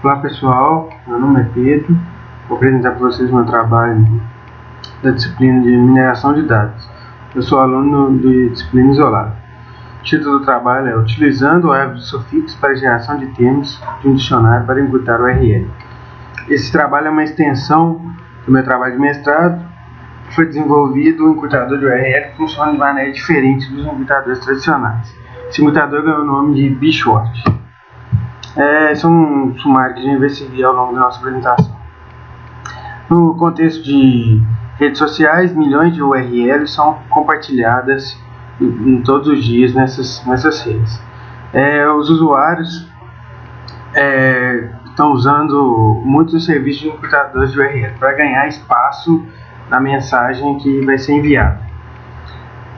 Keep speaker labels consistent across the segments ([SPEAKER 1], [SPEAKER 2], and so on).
[SPEAKER 1] Olá pessoal, meu nome é Pedro, vou apresentar para vocês meu trabalho da disciplina de mineração de dados. Eu sou aluno de disciplina isolada. O título do trabalho é Utilizando o array de sufixos para geração de termos de um dicionário para encurtar o URL. Esse trabalho é uma extensão do meu trabalho de mestrado. Foi desenvolvido um encurtador de URL que funciona de maneira diferente dos encurtadores tradicionais. Esse encurtador ganhou o nome de Bshort. Esse é um sumário que a gente vai seguir ao longo da nossa apresentação. No contexto de redes sociais, milhões de URLs são compartilhadas em todos os dias nessas redes. Os usuários estão usando muitos serviços de encurtadores de URL para ganhar espaço na mensagem que vai ser enviada.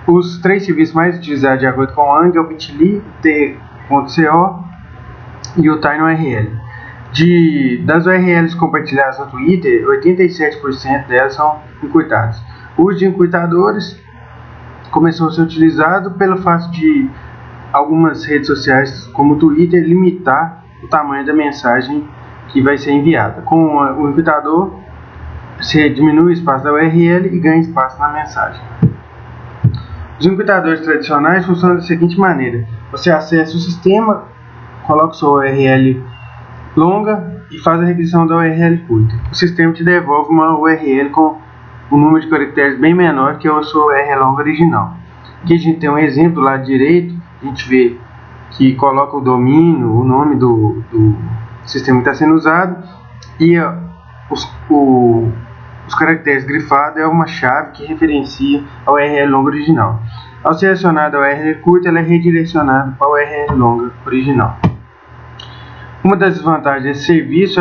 [SPEAKER 1] Os três serviços mais utilizados de acordo com o ANG é o Bitly, T.co e o TinyURL. Das URLs compartilhadas no Twitter, 87% delas são encurtadas. O uso de encurtadores começou a ser utilizado pelo fato de algumas redes sociais, como o Twitter, limitar o tamanho da mensagem que vai ser enviada. Com o encurtador, você diminui o espaço da URL e ganha espaço na mensagem. Os encurtadores tradicionais funcionam da seguinte maneira: você acessa o sistema, coloca sua URL longa e faz a requisição da URL curta. O sistema te devolve uma URL com um número de caracteres bem menor que a sua URL longa original. Aqui a gente tem um exemplo do lado direito. A gente vê que coloca o domínio, o nome do sistema que está sendo usado, e os caracteres grifados é uma chave que referencia a URL longa original. Ao selecionar a URL curta, ela é redirecionada para a URL longa original. Uma das desvantagens desse serviço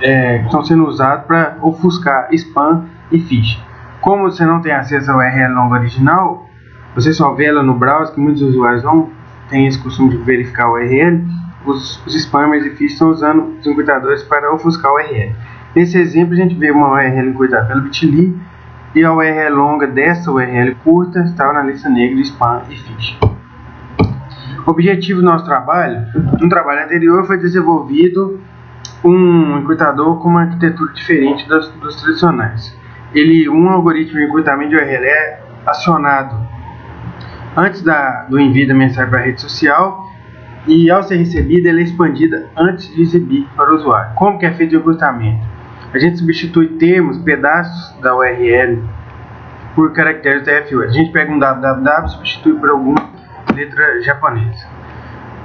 [SPEAKER 1] que estão sendo usados para ofuscar spam e phishing. Como você não tem acesso à URL longa original, você só vê ela no browser, que muitos usuários não têm esse costume de verificar a URL. Os spammers e phishing estão usando os encurtadores para ofuscar a URL. Nesse exemplo, a gente vê uma URL encurtada pelo Bitly e a URL longa dessa URL curta estava na lista negra de spam e phishing. O objetivo do nosso trabalho, no trabalho anterior, foi desenvolvido um encurtador com uma arquitetura diferente dos tradicionais. Um algoritmo de encurtamento de URL é acionado antes do envio da mensagem para a rede social, e ao ser recebida, ela é expandida antes de exibir para o usuário. Como que é feito o encurtamento? A gente substitui termos, pedaços da URL por caracteres TF8. A gente pega um www e substitui por alguma letra japonesa.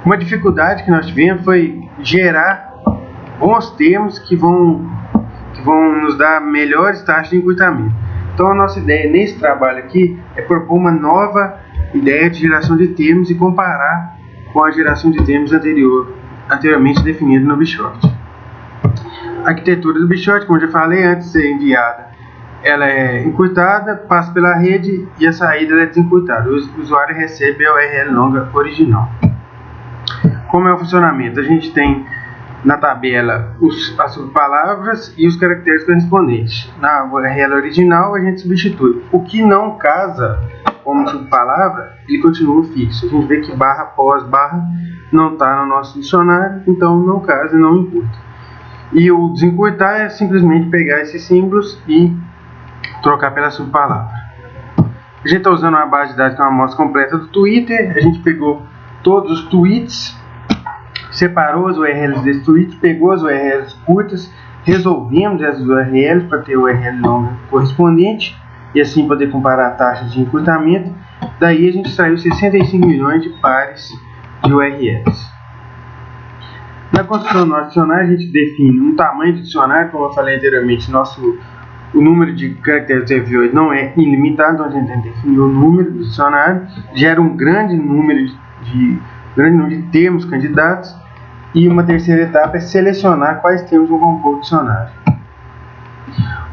[SPEAKER 1] Uma dificuldade que nós tivemos foi gerar bons termos que vão nos dar melhores taxas de encurtamento. Então a nossa ideia nesse trabalho aqui é propor uma nova ideia de geração de termos e comparar com a geração de termos anteriormente definida no Bshort. A arquitetura do Bshort, como eu já falei, antes de ser enviada, ela é encurtada, passa pela rede e a saída é desencurtada. O usuário recebe a URL longa original. Como é o funcionamento? A gente tem na tabela as subpalavras e os caracteres correspondentes. Na URL original a gente substitui. O que não casa como subpalavra, ele continua fixo. A gente vê que barra após barra não está no nosso dicionário, então não casa e não encurta. E o desencurtar é simplesmente pegar esses símbolos e trocar pela subpalavra. A gente está usando uma base de dados que é uma amostra completa do Twitter. A gente pegou todos os tweets, separou as URLs desses tweets, pegou as URLs curtas, resolvemos essas URLs para ter a URL longa correspondente e assim poder comparar taxas de encurtamento. Daí a gente extraiu 65 milhões de pares de URLs. Na construção do nosso dicionário, a gente define um tamanho de dicionário. Como eu falei anteriormente, o número de caracteres do TF8 não é ilimitado, então a gente tem que definir o número do dicionário, gera um grande número de termos candidatos, e uma terceira etapa é selecionar quais termos vão compor o dicionário.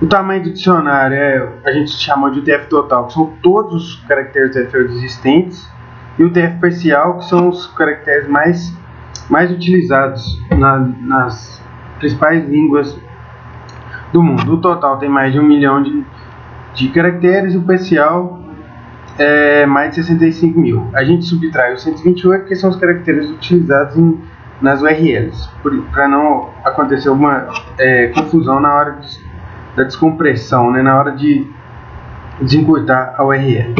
[SPEAKER 1] O tamanho do dicionário a gente chamou de UTF total, que são todos os caracteres do TF8 existentes, e o UTF parcial, que são os caracteres mais utilizados nas principais línguas do mundo. O total tem mais de 1 milhão de caracteres, e o parcial é mais de 65 mil. A gente subtrai os 128, que são os caracteres utilizados nas URLs, para não acontecer alguma confusão na hora da descompressão, né, na hora de desencurtar a URL.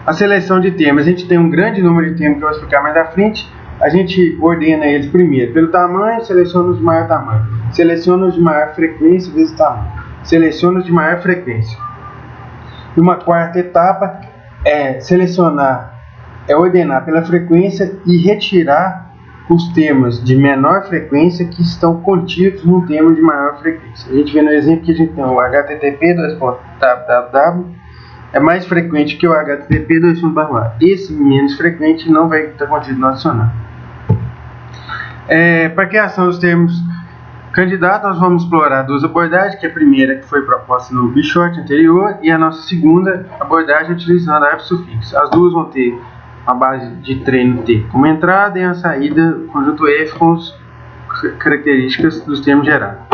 [SPEAKER 1] A seleção de temas, a gente tem um grande número de temas que eu vou explicar mais à frente. A gente ordena eles primeiro pelo tamanho, seleciona os de maior tamanho, seleciona os de maior frequência vezes tamanho, seleciona os de maior frequência. E uma quarta etapa é ordenar pela frequência e retirar os temas de menor frequência que estão contidos num tema de maior frequência. A gente vê no exemplo que a gente tem o http www é mais frequente que o http esse menos frequente não vai estar contido no adicional. Para a criação dos termos candidatos, nós vamos explorar duas abordagens, que é a primeira que foi proposta no Bishort anterior e a nossa segunda abordagem utilizando a árvore sufixo. As duas vão ter uma base de treino T como entrada e a saída conjunto F com as características dos termos gerados.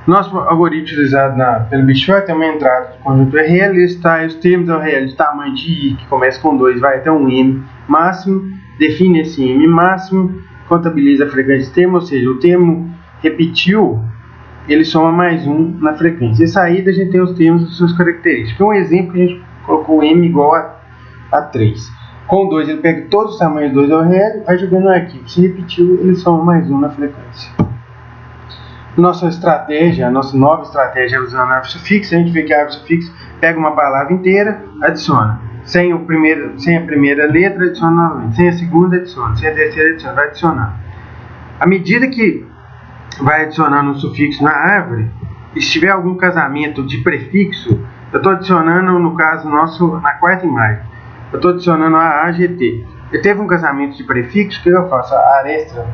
[SPEAKER 1] Nosso algoritmo utilizado pelo Bishort é uma entrada de conjunto URL, está os termos da URL de tamanho de I, que começa com 2, vai até um M máximo, define esse M máximo, contabiliza a frequência do termo, ou seja, o termo repetiu, ele soma mais um na frequência. E saída a gente tem os termos e suas características. Um exemplo que a gente colocou M igual a 3. Com 2 ele pega todos os tamanhos 2 da URL, vai jogando no arquivo. Se repetiu, ele soma mais um na frequência. Nossa nova estratégia é usando a árvore sufixo. A gente vê que a árvore sufixo pega uma palavra inteira, adiciona. Sem a primeira letra, adiciona novamente. Sem a segunda, adiciona. Sem a terceira, adiciona. Vai adicionar. À medida que vai adicionando um sufixo na árvore, e se tiver algum casamento de prefixo, eu estou adicionando, no caso nosso, na quarta imagem, eu estou adicionando a AGT. Eu teve um casamento de prefixo, o que eu faço? A aresta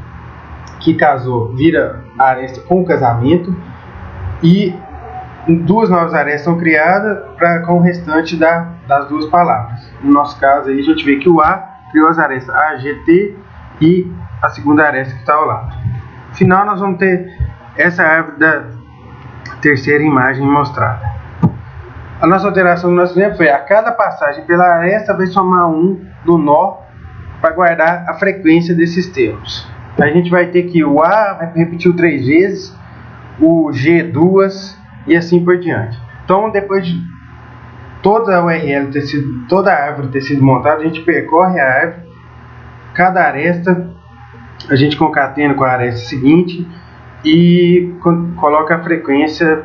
[SPEAKER 1] que casou vira a aresta com o casamento e duas novas arestas são criadas com o restante das duas palavras. No nosso caso, aí, a gente vê que o A criou as arestas AGT e a segunda aresta que está ao lado. No final, nós vamos ter essa árvore da terceira imagem mostrada. A nossa alteração no nosso exemplo foi: a cada passagem pela aresta vai somar um no nó para guardar a frequência desses termos. A gente vai ter que o A repetiu 3 vezes, o G 2 e assim por diante. Então, depois de toda a URL toda a árvore ter sido montada, a gente percorre a árvore, cada aresta a gente concatena com a aresta seguinte e coloca a frequência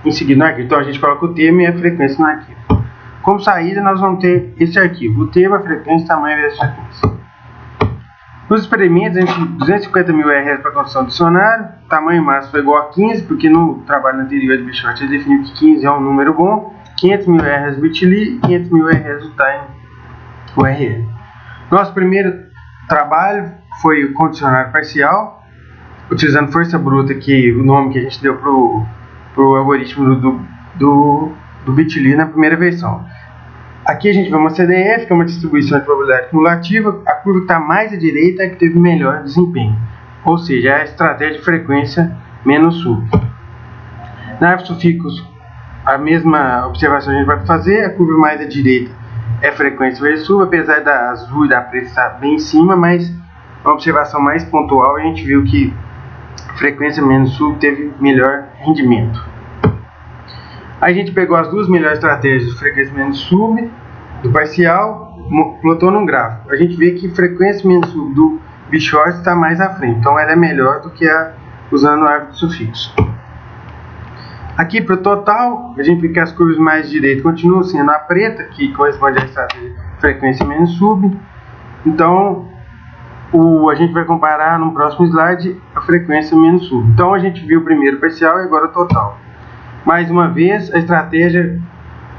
[SPEAKER 1] em seguida no arquivo. Então a gente coloca o termo e a frequência no arquivo. Como saída, nós vamos ter esse arquivo: o termo, a frequência, o tamanho e a frequência. Nos experimentos, a gente 250 mil URLs para construção do dicionário, tamanho máximo foi igual a 15, porque no trabalho anterior de Bishort ele definiu que 15 é um número bom, 500 mil URLs Bitly e 500 mil URLs do Time URL. Nosso primeiro trabalho foi com o dicionário parcial, utilizando força bruta, que o nome que a gente deu para o algoritmo do Bitly na primeira versão. Aqui a gente vê uma CDF, que é uma distribuição de probabilidade cumulativa. A curva que está mais à direita é que teve melhor desempenho, ou seja, é a estratégia de frequência menos sub. Na árvore sufixo, a mesma observação a gente vai fazer: a curva mais à direita é frequência vezes sub, apesar da azul e da preta estar bem em cima, mas uma observação mais pontual, a gente viu que frequência menos sub teve melhor rendimento. A gente pegou as duas melhores estratégias de frequência menos sub do parcial, plotou num gráfico. A gente vê que frequência menos sub do Bishort está mais à frente, então ela é melhor do que usando a árvore de sufixo. Aqui para o total, a gente vê que as curvas mais direitas continuam sendo a preta, que corresponde à estratégia de frequência menos sub. Então a gente vai comparar no próximo slide a frequência menos sub. Então a gente viu primeiro o parcial e agora o total. Mais uma vez, a estratégia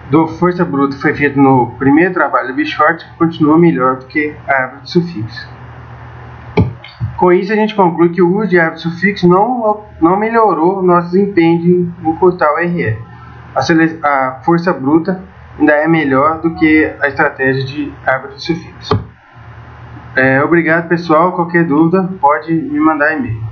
[SPEAKER 1] do força bruta foi feita no primeiro trabalho do Bishort, que continua melhor do que a árvore de sufixo. Com isso, a gente conclui que o uso de árvore de sufixo não melhorou o nosso desempenho de encurtar o URL. A força bruta ainda é melhor do que a estratégia de árvore de sufixo. Obrigado, pessoal. Qualquer dúvida, pode me mandar e-mail.